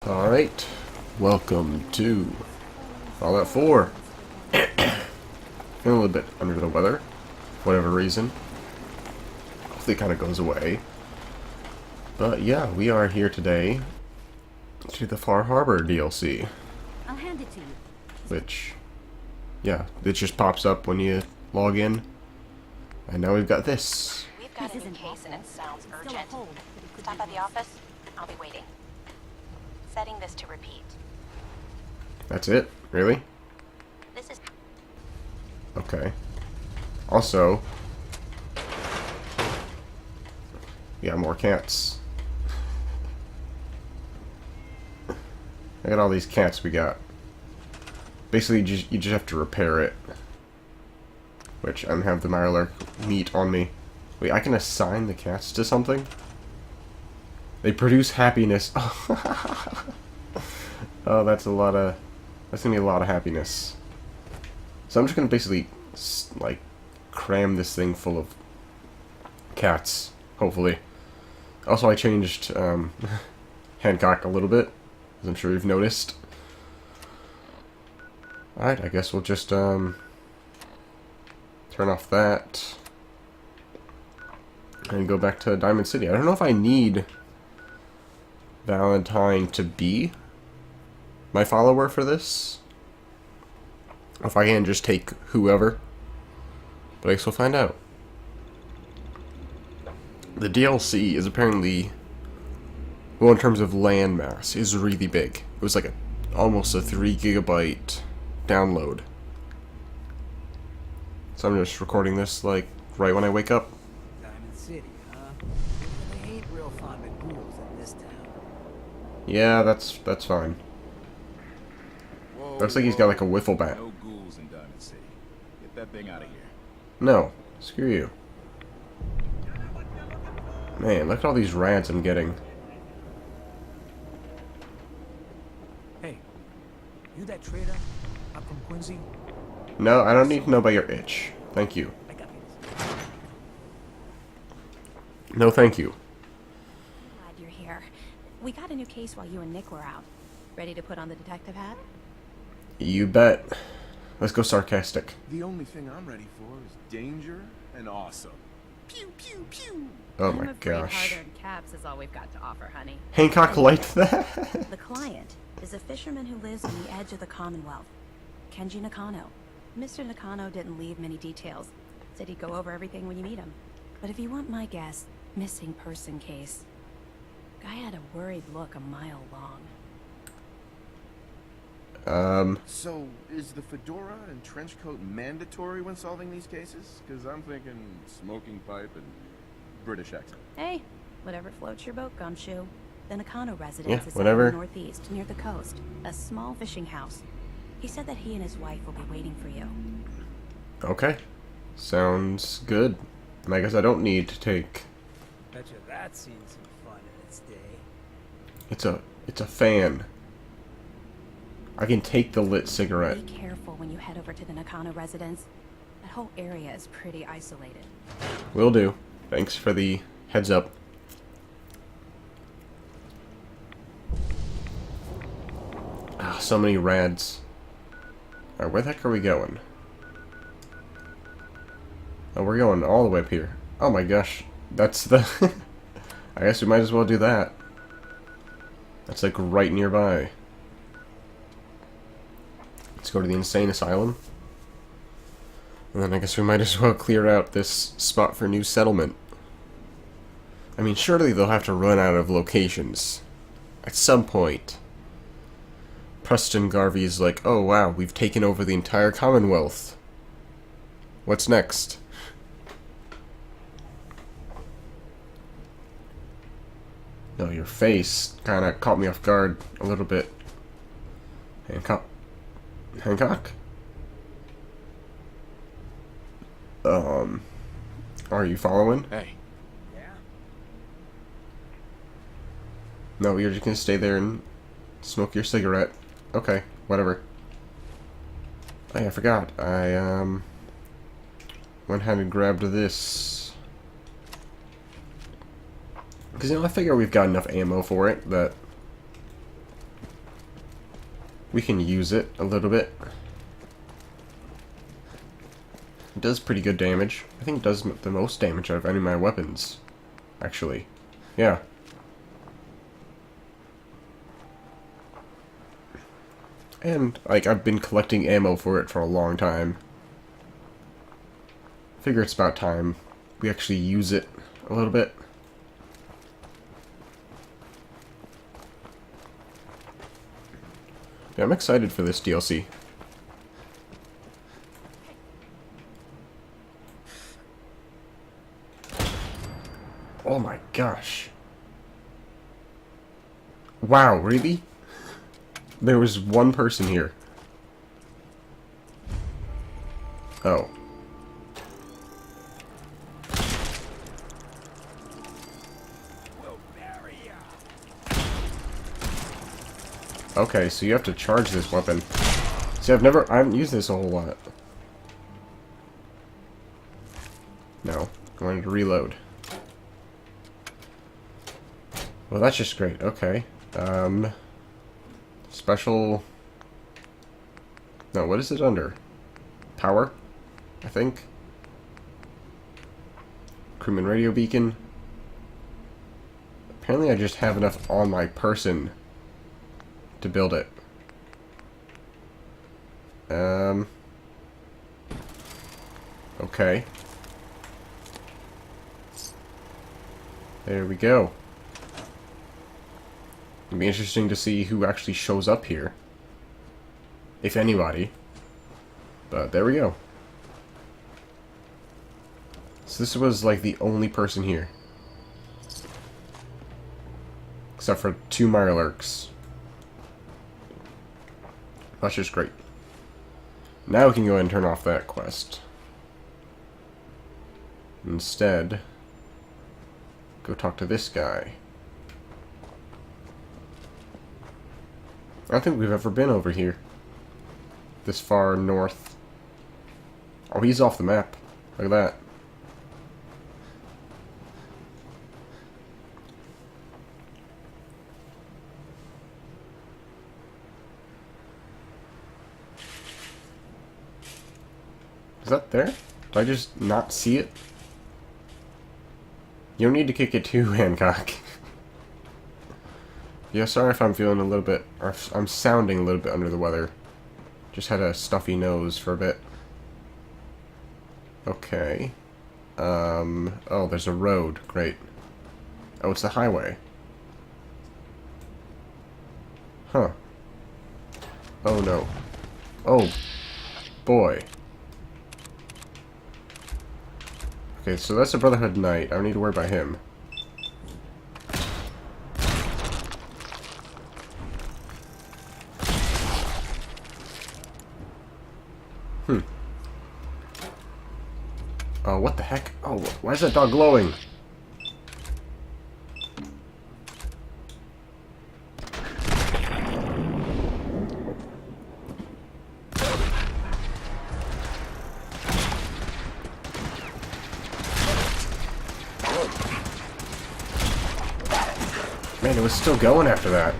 Alright, welcome to Fallout 4. Feeling a little bit under the weather, for whatever reason. Hopefully it kind of goes away. But yeah, we are here today to the Far Harbor DLC. I'll hand it to you. Which, yeah, it just pops up when you log in. And now we've got this. We've got a new case and it sounds urgent. Stop by the office. I'll be waiting. Setting this to repeat. That's it? Really? This is... Okay. Also, we got more cats. I got all these cats we got. Basically, you just have to repair it. Which, I don't have the Mirelurk meat on me. Wait, I can assign the cats to something? They produce happiness. Oh, that's a lot of... That's gonna be a lot of happiness. So I'm just gonna basically, like, cram this thing full of cats, hopefully. Also, I changed, Hancock a little bit, as I'm sure you've noticed. Alright, I guess we'll just, turn off that. And go back to Diamond City. I don't know if I need Valentine to be my follower for this. Or if I can just take whoever. But I guess we'll find out. The DLC is apparently, well, in terms of land mass, is really big. It was like almost a 3 gigabyte download. So I'm just recording this like right when I wake up. Diamond City, huh? They ain't real fond of ghouls in this town. Yeah, that's fine. Whoa, Looks like he's got like a wiffle bat. No ghouls in Diamond City. Get that thing out of here. No, screw you. Man, look at all these rats I'm getting. Hey, you that trader up from Quincy? No, I don't need to know about your itch. Thank you. I got this. No, thank you. Glad you're here. We got a new case while you and Nick were out. Ready to put on the detective hat? You bet. Let's go sarcastic. The only thing I'm ready for is danger and awesome. Pew, pew, pew. Oh I'm my afraid gosh. hard-earned caps is all we've got to offer, honey. Hancock liked that? The client is a fisherman who lives on the edge of the Commonwealth. Kenji Nakano. Mr. Nakano didn't leave many details. Said he'd go over everything when you meet him. But if you want my guess, missing person case. Guy had a worried look a mile long. So, is the fedora and trench coat mandatory when solving these cases? Because I'm thinking smoking pipe and British accent. Hey, whatever floats your boat, Gumshoe. The Nakano residence Yeah, is whatever. in the northeast, near the coast. A small fishing house. He said that he and his wife will be waiting for you. Okay. Sounds good. And I guess I don't need to take... Betcha that's seen some fun in its day. It's a fan. I can take the lit cigarette. Be careful when you head over to the Nakano residence. That whole area is pretty isolated. Will do. Thanks for the heads up. Ah, so many rads. Alright, where the heck are we going? Oh, we're going all the way up here. Oh my gosh. That's the... I guess we might as well do that. That's like right nearby. Let's go to the insane asylum. And then I guess we might as well clear out this spot for new settlement. I mean, surely they'll have to run out of locations. At some point. Preston Garvey's like, oh wow, we've taken over the entire Commonwealth. What's next? No, your face kind of caught me off guard a little bit. Hancock? Hancock? Are you following? Hey, Yeah? No, you're just gonna stay there and smoke your cigarette. Okay, whatever. Oh yeah, I forgot. I, went ahead and grabbed this. Because, you know, I figure we've got enough ammo for it that We can use it a little bit. It does pretty good damage. I think it does the most damage out of any of my weapons. Actually. Yeah. And, like, I've been collecting ammo for it for a long time. Figure it's about time we actually use it a little bit. Yeah, I'm excited for this DLC. Oh my gosh. Wow, really? There was one person here. Oh. Okay, so you have to charge this weapon. See, I haven't used this a whole lot. No, I wanted to reload. Well, that's just great. Okay. Special... No, what is it under? Power? I think. Crewman radio beacon. Apparently I just have enough on my person to build it. Okay. There we go. It'll be interesting to see who actually shows up here. If anybody. But there we go. So this was like the only person here. Except for 2 Mirelurks. That's just great. Now we can go ahead and turn off that quest. Instead, go talk to this guy. I don't think we've ever been over here. This far north. Oh, he's off the map. Look at that. Is that there? Did I just not see it? You don't need to kick it too, Hancock. Yeah, sorry if I'm feeling a little bit, or if I'm sounding a little bit under the weather. Just had a stuffy nose for a bit. Okay. Oh, there's a road. Great. Oh, it's the highway. Huh. Oh, no. Oh, boy. Okay, so that's a Brotherhood Knight. I don't need to worry about him. Oh, what the heck? Oh, why is that dog glowing? Man, it was still going after that.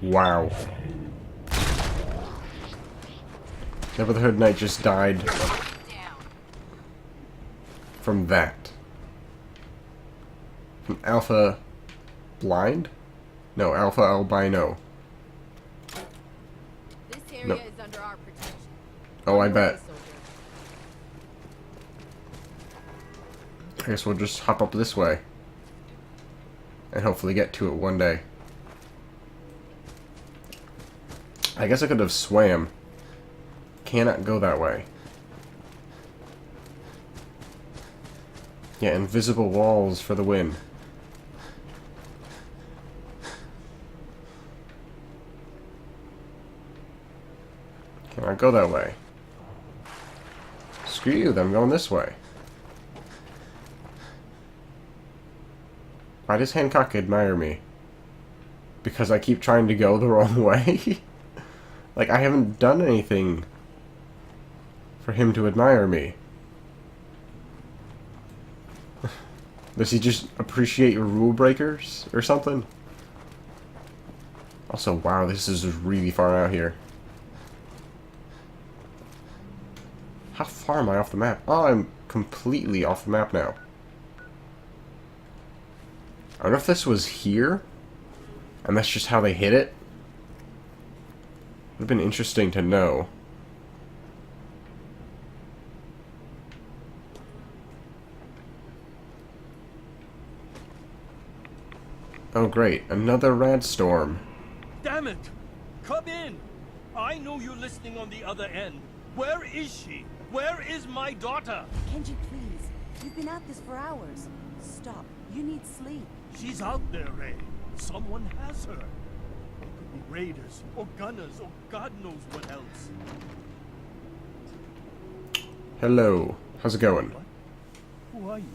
Wow. The Brotherhood Knight just died from that. From Alpha Blind? No, Alpha Albino. This area No. is under our protection. Oh, I bet. I guess we'll just hop up this way. And hopefully get to it one day. I guess I could have swam. Cannot go that way. Yeah, invisible walls for the win. Cannot go that way. Screw you, then I'm going this way. Why does Hancock admire me? Because I keep trying to go the wrong way? Like, I haven't done anything for him to admire me. Does he just appreciate rule breakers or something? Also, wow, this is really far out here. How far am I off the map? Oh, I'm completely off the map now. I wonder if this was here, and that's just how they hit it. Would have been interesting to know. Oh great, another rad storm. Damn it! Come in! I know you're listening on the other end. Where is she? Where is my daughter? Kenji, please. You've been at this for hours. Stop. You need sleep. She's out there, Ray. Someone has her. Could be raiders, or gunners, or God knows what else. Hello, how's it going? What? Who are you?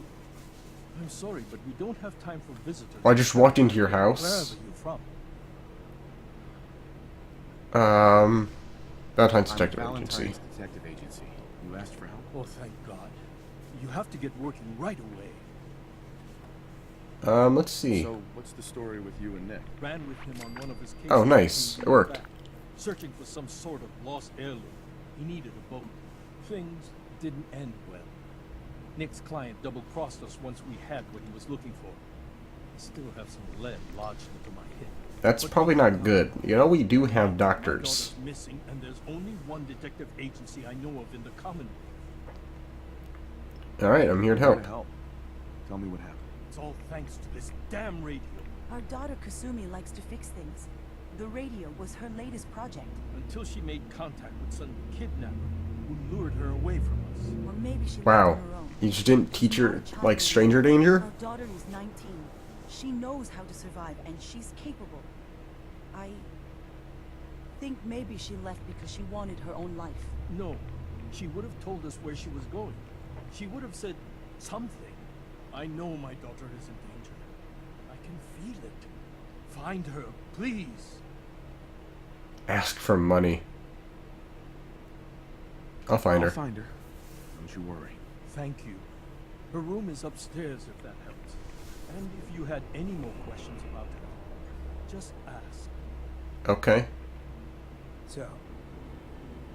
I'm sorry, but we don't have time for visitors. Well, I just walked into your Where house. are you from? Valentine's I'm Detective Valentine's Agency. Detective Agency. You asked for help? Oh, thank God. You have to get working right away. Let's see. So, what's the story with you and Nick? Ran with him on one of his cases. Oh, nice. It worked. Searching for some sort of lost heirloom. He needed a boat. Things didn't end well. Nick's client double-crossed us once we had what he was looking for. I still have some lead lodged into my hip. That's But probably not good. You know, we do have my doctors. daughter's missing, and there's only one detective agency I know of in the Commonwealth. Alright, I'm here to help. Tell me what happened. It's all thanks to this damn radio. Our daughter Kasumi likes to fix things. The radio was her latest project. Until she made contact with some kidnapper who lured her away from us. Or maybe she Wow. left on her own. You just didn't teach She's her, not a child like, anymore. stranger danger? Our daughter is 19. She knows how to survive, and she's capable. I think maybe she left because she wanted her own life. No, she would have told us where she was going. She would have said something. I know my daughter is in danger. I can feel it. Find her, please. Ask for money. I'll find I'll her. find her. Don't you worry. Thank you. Her room is upstairs if that helps. And if you had any more questions about her, just ask. Okay. So,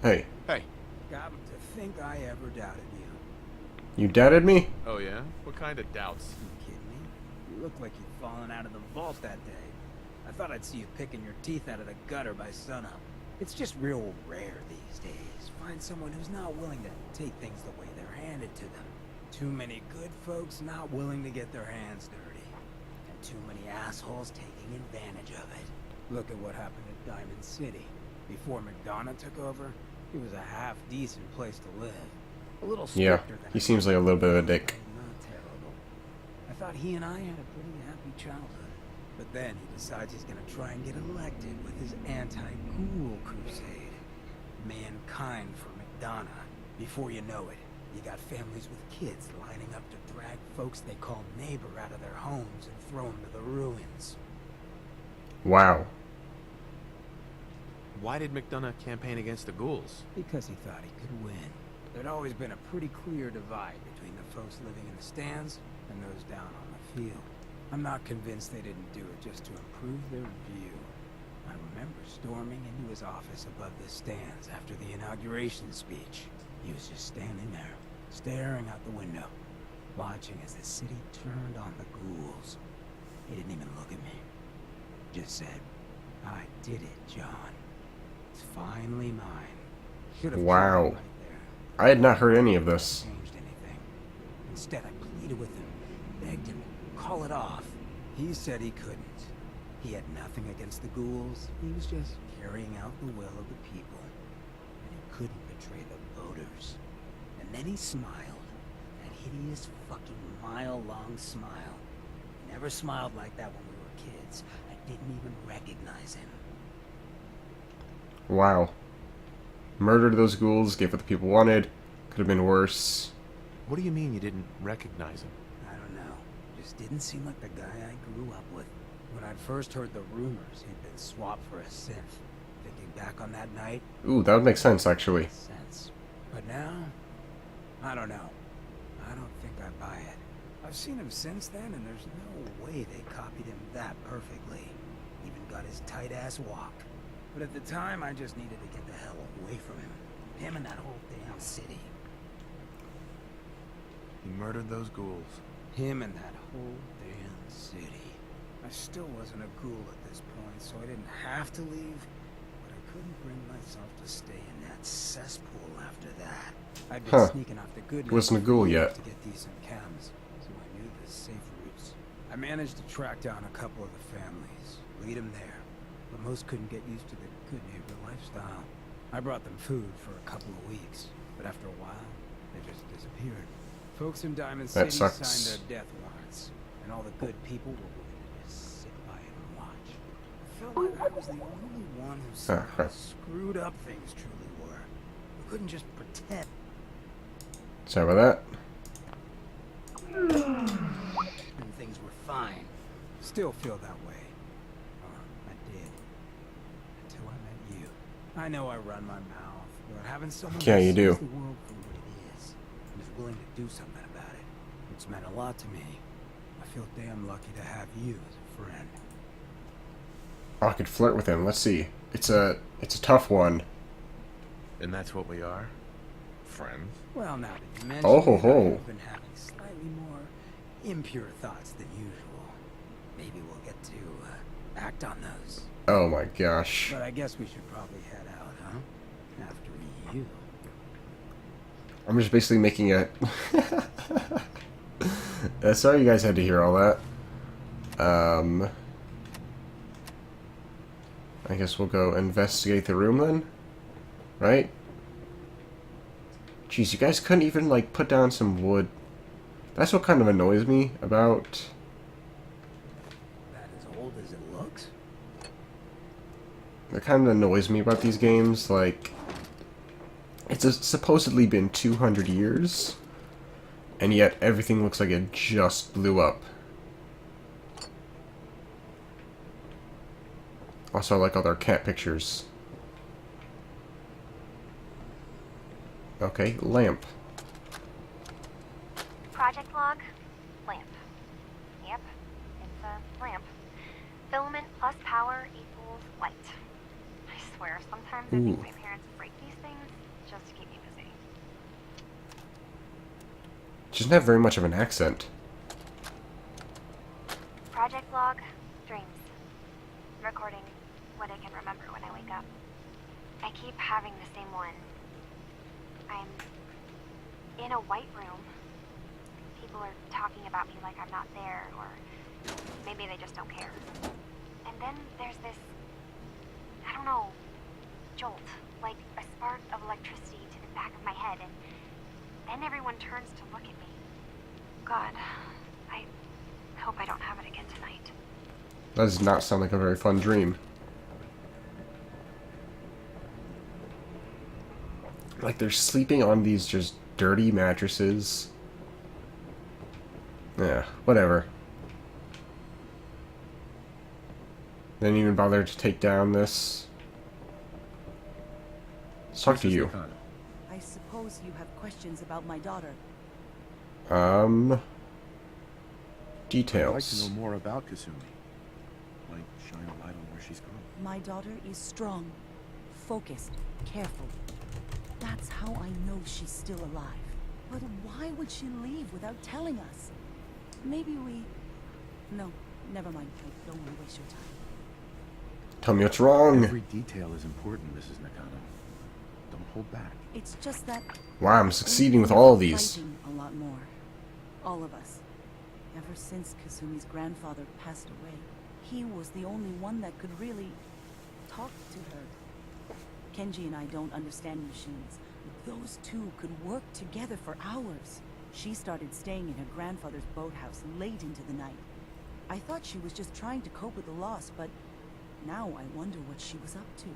Hey, Hey. got to think I ever doubted you. you doubted me? Oh yeah? What kind of doubts? You kidding me? You look like you'd fallen out of the vault that day. I thought I'd see you picking your teeth out of the gutter by sunup. It's just real rare these days. Find someone who's not willing to take things the way they're handed to them. Too many good folks not willing to get their hands dirty. And too many assholes taking advantage of it. Look at what happened at Diamond City. Before McDonough took over, it was a half-decent place to live. A little Yeah, stricter than he seems like a little bit of a dick. Not terrible. I thought he and I had a pretty happy childhood. But then he decides he's gonna try and get elected with his anti-ghoul crusade. Mankind for McDonough. Before you know it, you got families with kids lining up to drag folks they call neighbor out of their homes and throw them to the ruins. Wow. Why did McDonough campaign against the ghouls? Because he thought he could win. There'd always been a pretty clear divide between the folks living in the stands and those down on the field. I'm not convinced they didn't do it just to improve their view. I remember storming into his office above the stands after the inauguration speech. He was just standing there, staring out the window, watching as the city turned on the ghouls. He didn't even look at me. Just said, "I did it, John. It's finally mine." Should have Wow. killed him right there. I had not heard any of this. Changed anything. Instead, I pleaded with him, begged him, call it off. He said he couldn't. He had nothing against the ghouls. He was just carrying out the will of the people. And he couldn't betray the voters. And then he smiled. That hideous fucking mile-long smile. He never smiled like that when we were kids. I didn't even recognize him. Wow. Murdered those ghouls, gave what the people wanted. Could have been worse. What do you mean you didn't recognize him? I don't know. Just didn't seem like the guy I grew up with. When I'd first heard the rumors, he'd been swapped for a synth. Thinking back on that night, Ooh, that would make sense, actually. sense. But now, I don't know. I don't think I buy it. I've seen him since then, and there's no way they copied him that perfectly. Even got his tight-ass walk. But at the time, I just needed to get the hell away from him. Him and that whole damn city. He murdered those ghouls. Him and that whole damn city. I still wasn't a ghoul at this point, so I didn't have to leave. But I couldn't bring myself to stay in that cesspool after that. I'd been sneaking off the good Wasn't a ghoul yet. to get decent cams, so I knew the safe routes. I managed to track down a couple of the families, lead them there, but most couldn't get used to the good neighbor lifestyle. I brought them food for a couple of weeks, but after a while, they just disappeared. Folks in Diamond That City sucks. signed their death warrants, and all the good people were willing to just sit by and watch. I felt like I was the only one who saw how screwed up things truly were. We couldn't just pretend. Sorry about And things were fine. Still feel that way. Or I did. Until I met you. I know I run my mouth, but having someone Yeah, who you do. sees the world for what it is and is willing to do something about it, it's meant a lot to me. I feel damn lucky to have you as a friend. that. I could flirt with him. Let's see. It's a tough one. And that's what we are? Friends? Well, now that you mention Oh ho it, ho. I've been having slightly more impure thoughts than usual. Maybe we'll get to act on those. Oh my gosh. But I guess we should probably head out, huh? After you. I'm just basically making a... sorry you guys had to hear all that. I guess we'll go investigate the room then? Right? Jeez, you guys couldn't even, like, put down some wood. That's what kind of annoys me about... That as old as it looks? That kind of annoys me about these games, like... It's supposedly been 200 years, and yet everything looks like it just blew up. Also, I like all their cat pictures. Okay, lamp. Project log, lamp. Yep, it's a lamp. Filament plus power equals light. I swear, sometimes I think Ooh. my parents break these things just to keep me busy. She doesn't have very much of an accent. Project log, dreams. Recording what I can remember when I wake up. I keep having the same one. I'm in a white room. People are talking about me like I'm not there, or maybe they just don't care. And then there's this, I don't know, jolt, like a spark of electricity to the back of my head, and then everyone turns to look at me. God, I hope I don't have it again tonight. That does not sound like a very fun dream. Like they're sleeping on these just dirty mattresses. Yeah, whatever. They didn't even bother to take down this. Let's talk to Mrs. you. Nakano. I suppose you have questions about my daughter. I'd like to Details. know more about Kasumi. Like, shine a light on where she's gone. My daughter is strong, focused, careful. That's how I know she's still alive. But why would she leave without telling us? Maybe we... No, never mind. I don't want to waste your time. Tell me what's wrong. Every detail is important, Mrs. Nakano. Don't hold back. It's just that... Wow, I'm succeeding with all of these. Fighting a lot more. All of us. Ever since Kasumi's grandfather passed away, he was the only one that could really talk to her. Kenji and I don't understand machines, but those two could work together for hours. She started staying in her grandfather's boathouse late into the night. I thought she was just trying to cope with the loss, but now I wonder what she was up to.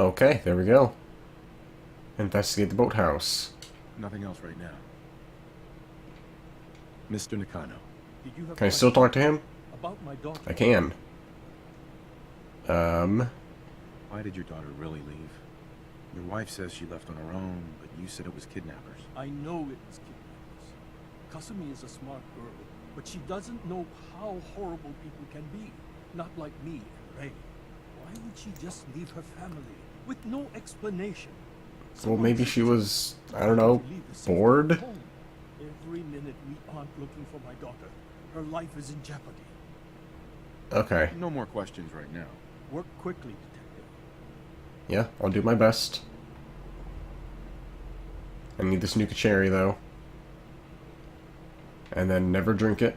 Okay, there we go. Investigate the boathouse. Nothing else right now. Mr. Nakano. Did you have Can I still talk to him? about my daughter? I can. Why did your daughter really leave? Your wife says she left on her own, but you said it was kidnappers. I know it was kidnappers. Kasumi is a smart girl, but she doesn't know how horrible people can be. Not like me and Ray. Why would she just leave her family with no explanation? Well, maybe she was, I don't know, bored? Every minute we aren't looking for my daughter, her life is in jeopardy. Okay. No more questions right now. Work quickly, detective. Yeah, I'll do my best. I need this Nuka Cherry, though. And then never drink it.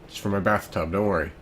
Just for my bathtub, don't worry.